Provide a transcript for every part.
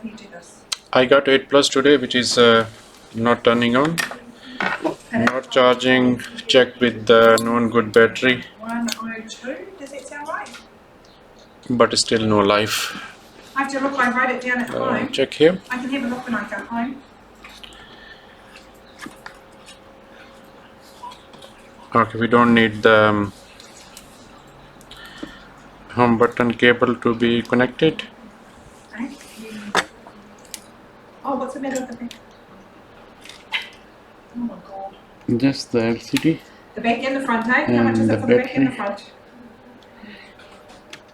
How do you do this? I got 8 Plus today, which is not turning on. Not charging. Check with the known good battery. 102, does it sound right? But still no life. I have to look, I write it down at home. Check here. I can have a look when I go home. Okay, we don't need the home button cable to be connected. Okay. Oh, what's the matter with the back? Oh my god. Just the LCD. The back and the front, eh? How much is it for the back and the front?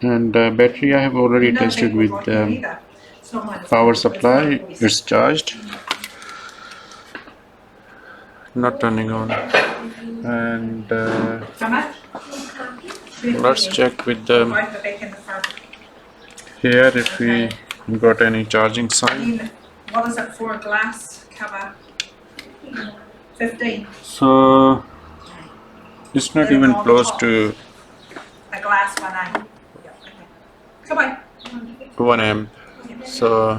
And battery I have already tested with power supply. It's charged. Not turning on. And How much? let's check with the Both the back and the front. here if we got any charging sign. Then, what is it for a glass cover? 15. So it's not even close to A glass one, eh? Yep, okay. Come on. 1 amp. So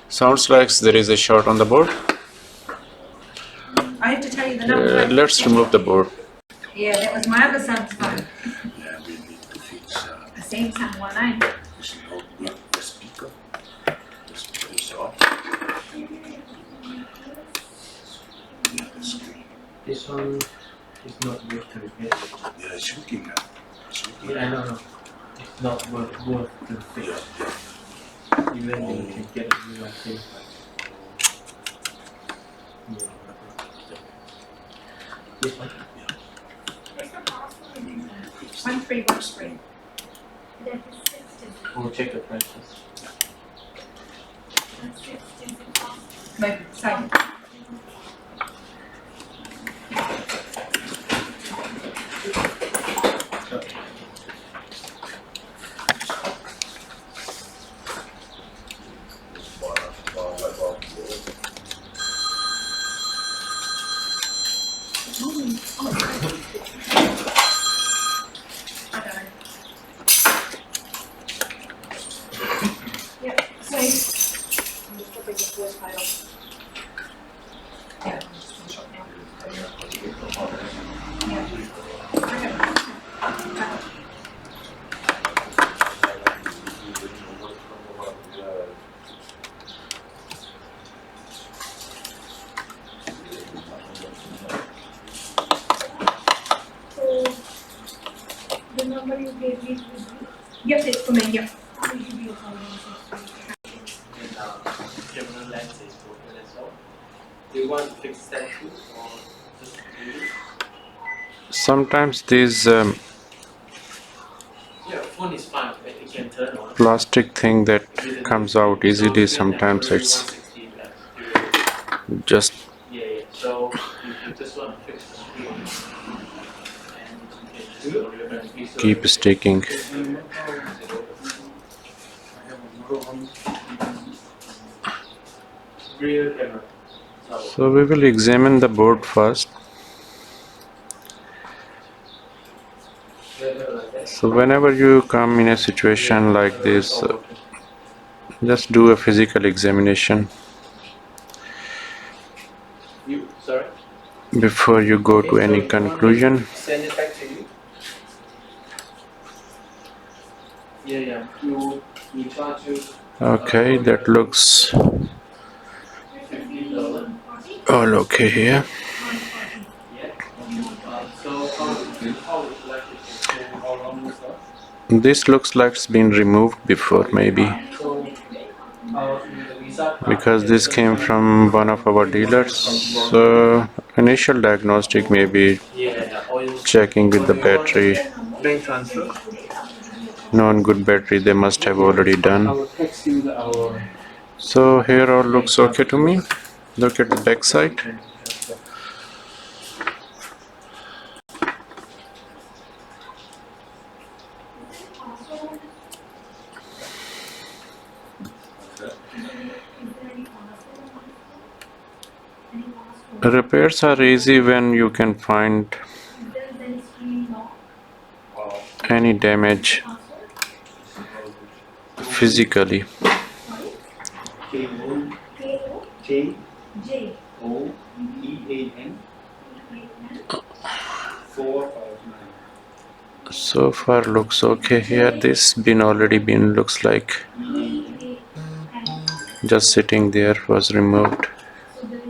sounds like there is a short on the board. I have to tell you the number. Let's remove the board. Yeah, that was my other son's phone. A Samsung one, eh? This one is not worth to repair. Yeah, it's looking at. Yeah, no. It's not worth to fix. Even you can get a new one thing. This one? 1313. We'll check the prices. Maybe, same. The number you gave me is Yes, it's for me, yep. how will you be calling? And camera lens is broken as well. Do you want to fix that too, or just leave it? Sometimes these Yeah, phone is fine, but it can turn on. plastic thing that comes out easily, sometimes it's just Yeah. So you just want to fix the screen, and you can just keep sticking. rear camera. So we will examine the board first. So whenever you come in a situation like this, just do a physical examination You sorry? before you go to any conclusion. Send it back to you. Yeah. You charge you Okay, that looks $15. all okay here. Yeah. So how would you like it to how long is that? This looks like it's been removed before, maybe, So the visa because this came from one of our dealers. So initial diagnostic may be oil checking with the battery. bank transfer. Non-good battery they must have already I done. will text you our So here all looks okay to me. Look at the back side. Repairs are easy when you can find any damage physically. K-O, K-O, J, J, O, E-A-N, 459. So far looks okay here. This bin already been looks like E-A-N. just sitting there was removed. So there is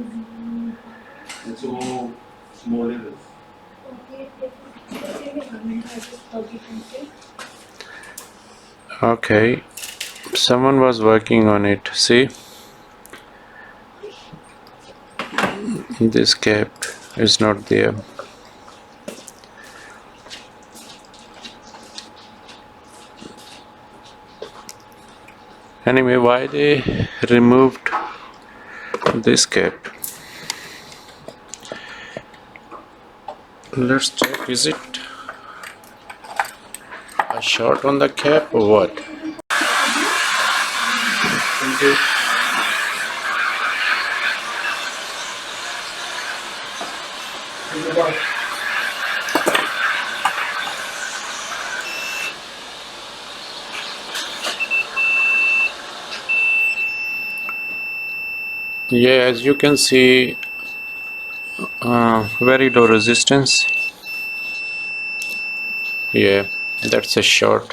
It's all small letters. okay, I just forget and say. Okay, someone was working on it. See, this cap is not there. Anyway, why they removed this cap? Let's check. Is it a short on the cap or what? Thank you. Goodbye. Yeah, as you can see, very low resistance. Yeah, that's a short.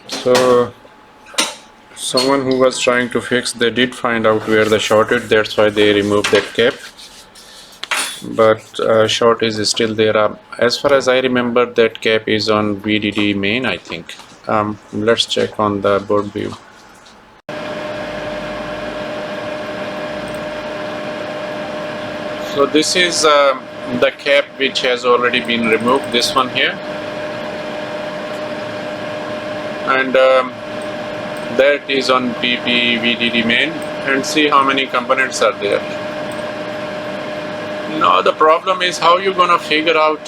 So someone who was trying to fix, they did find out where the shorted. That's why they removed that cap. But short is still there. As far as I remember, that cap is on VDD main, I think. Let's check on the board view. So this is the cap which has already been removed, this one here. And that is on PP VDD main, and see how many components are there. Now the problem is how you're gonna figure out.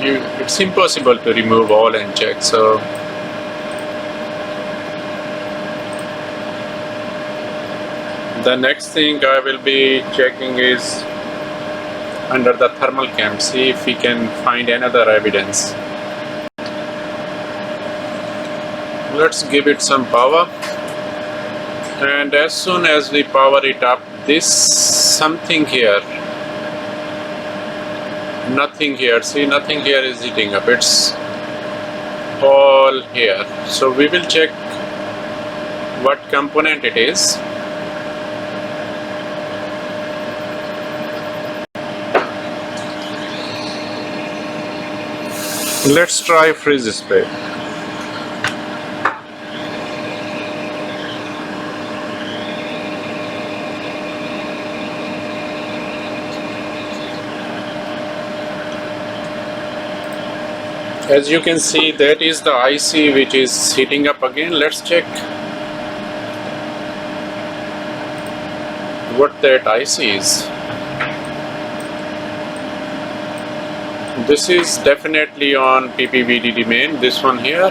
It's impossible to remove all and check. So the next thing I will be checking is under the thermal cam, see if we can find another evidence. Let's give it some power, and as soon as we power it up, this something here, nothing here, see, nothing here is heating up, it's all here. So we will check what component it is. Let's try freeze spray. As you can see, that is the IC which is heating up again. Let's check what that IC is. This is definitely on PPVDD main, this one here.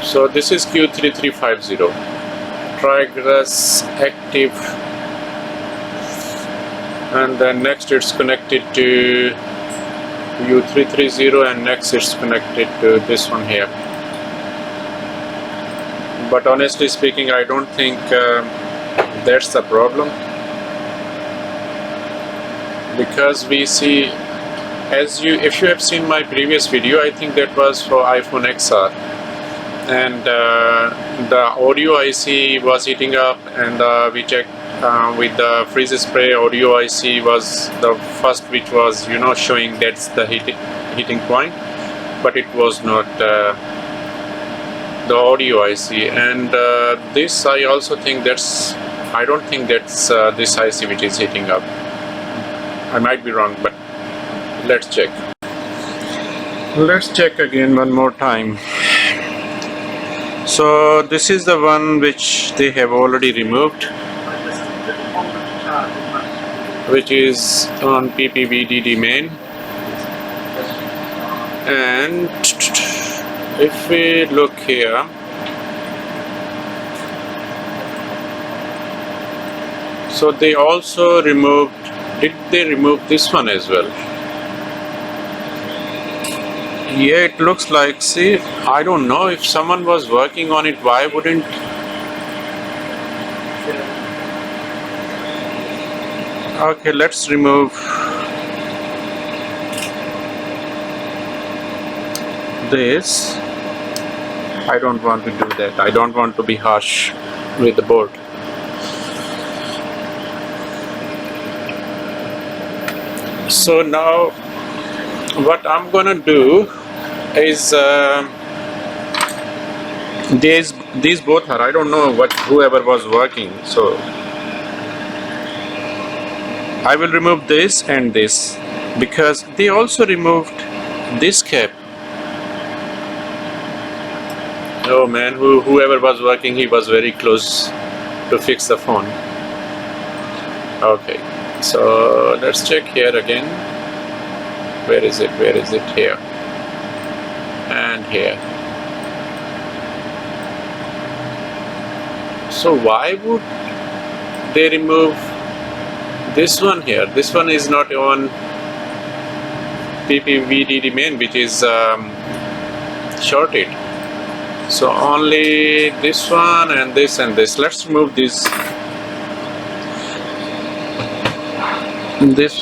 So this is Q3350. Trigress active. And then next it's connected to U330, and next it's connected to this one here. But honestly speaking, I don't think that's the problem, because we see, if you have seen my previous video, I think that was for iPhone XR, and the audio IC was heating up, and we checked with the freeze spray. Audio IC was the first which was showing that's the heating point, but it was not the audio IC. And this, I also think I don't think that's this IC which is heating up. I might be wrong, but let's check. Let's check again one more time. So this is the one which they have already removed, which is on PPVDD main. And if we look here, so they also removed Did they remove this one as well? Yeah, it looks like, see, I don't know if someone was working on it, why wouldn't... Okay, let's remove this. I don't want to do that. I don't want to be harsh with the board. So now what I'm gonna do is these both are, I don't know what whoever was working, so I will remove this and this because they also removed this cap. Oh man, whoever was working, he was very close to fix the phone. Okay, so let's check here again. Where is it? Where is it? Here and here. So why would they remove this one here? This one is not on PPVDD main, which is shorted. So only this one and this and this. Let's remove this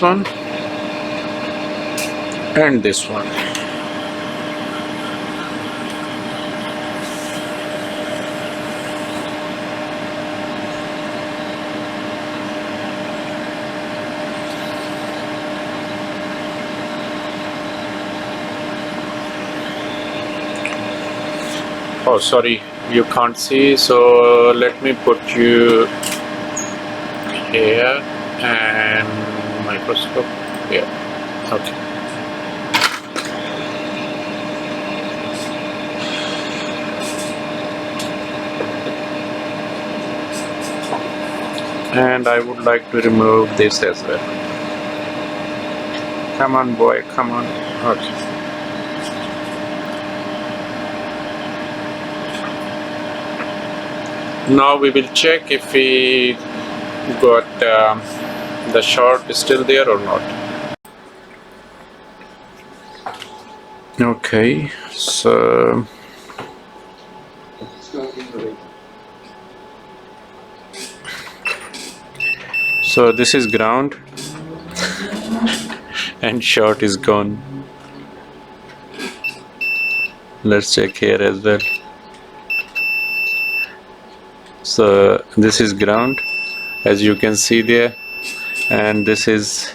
one and this one. Oh, sorry, you can't see, so let me put you here and microscope here. Okay. And I would like to remove this as well. Come on, boy, come on. Okay. Now we will check if we got the short still there or not. Okay, so this is ground and short is gone. Let's check here as well. So this is ground, as you can see there, and this is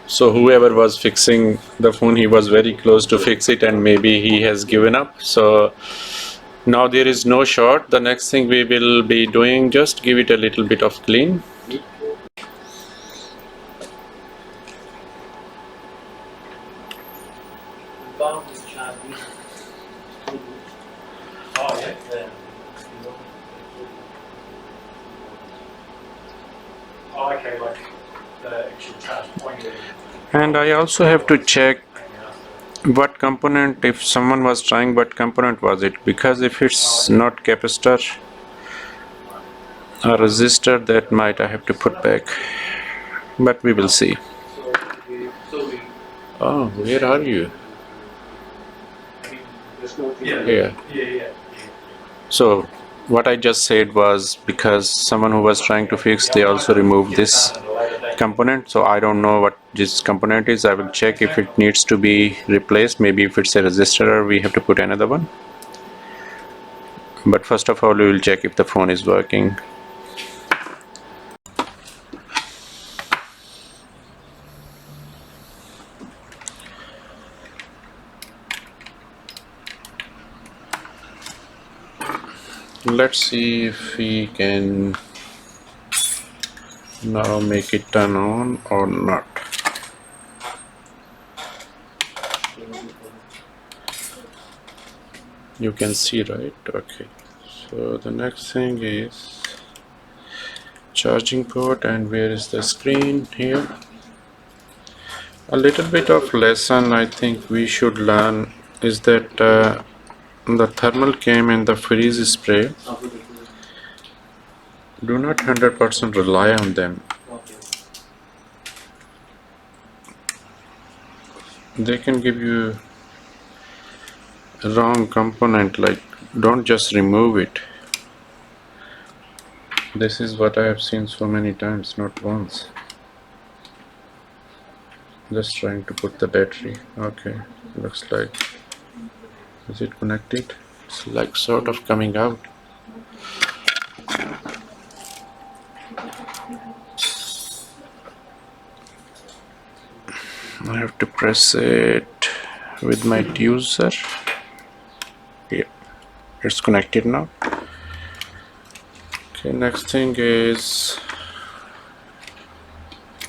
so whoever was fixing the phone, he was very close to fix it and maybe he has given up. So now there is no short. The next thing we will be doing, just give it a little bit of clean. Okay, like the actual charge point. And I also have to check what component, if someone was trying, what component was it, because if it's not capacitor or resistor, that might I have to put back, but we will see. Oh, where are you? Here. So what I just said was because someone who was trying to fix, they also removed this component. So I don't know what this component is. I will check if it needs to be replaced. Maybe if it's a resistor, we have to put another one. But first of all, we will check if the phone is working. Let's see if we can now make it turn on or not. You can see, right? Okay, so the next thing is charging port, and where is the screen? Here. A little bit of lesson I think we should learn is that The thermal came in the freeze spray. Do not 100% rely on them. Okay. They can give you a wrong component, like don't just remove it. This is what I have seen so many times, not once. Just trying to put the battery. Okay, looks like, is it connected? It's like sort of coming out. I have to press it with my user. Yeah, it's connected now. Okay, next thing is,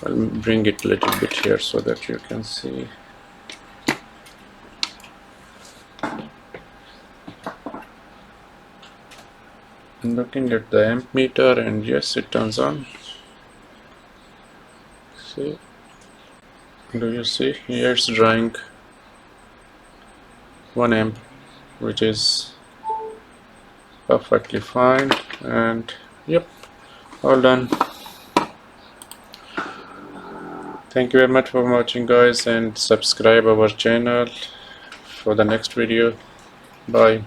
I'll bring it a little bit here so that you can see. I'm looking at the amp meter, and yes, it turns on. See, do you see? Here it's drawing 1 amp, which is perfectly fine. And yep, all done. Thank you very much for watching, guys, and subscribe our channel for the next video. Bye.